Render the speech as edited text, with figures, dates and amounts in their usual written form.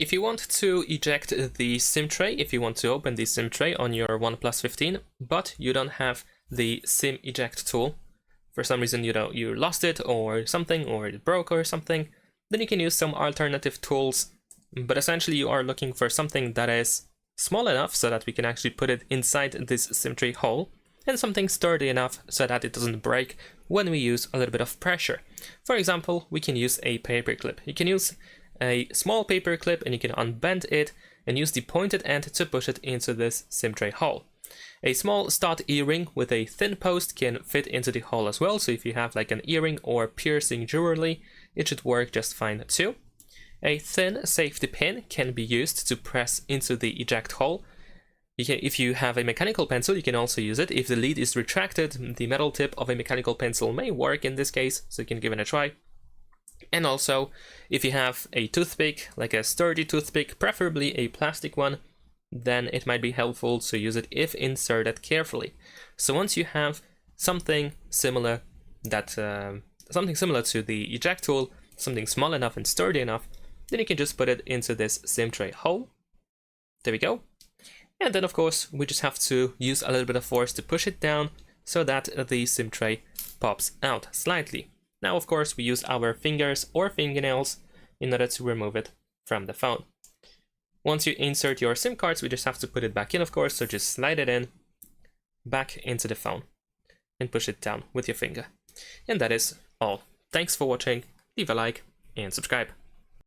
If you want to eject the SIM tray, if you want to open the SIM tray on your OnePlus 15, but you don't have the SIM eject tool, for some reason you lost it or something, or it broke or something, then you can use some alternative tools. But essentially you are looking for something that is small enough so that we can actually put it inside this SIM tray hole, and something sturdy enough so that it doesn't break when we use a little bit of pressure. For example, we can use a paper clip. You can use a small paper clip and you can unbend it and use the pointed end to push it into this SIM tray hole. A small stud earring with a thin post can fit into the hole as well, so if you have like an earring or piercing jewelry, it should work just fine too. A thin safety pin can be used to press into the eject hole. If you have a mechanical pencil, you can also use it. If the lead is retracted, the metal tip of a mechanical pencil may work in this case, so you can give it a try. And also, if you have a toothpick, like a sturdy toothpick, preferably a plastic one, then it might be helpful to use it if inserted carefully. So once you have something similar to the eject tool, something small enough and sturdy enough, then you can just put it into this SIM tray hole. There we go. And then of course we just have to use a little bit of force to push it down so that the SIM tray pops out slightly. Now of course we use our fingers or fingernails in order to remove it from the phone. Once you insert your SIM cards, we just have to put it back in, of course, so just slide it in, back into the phone, and push it down with your finger. And that is all. Thanks for watching, leave a like, and subscribe.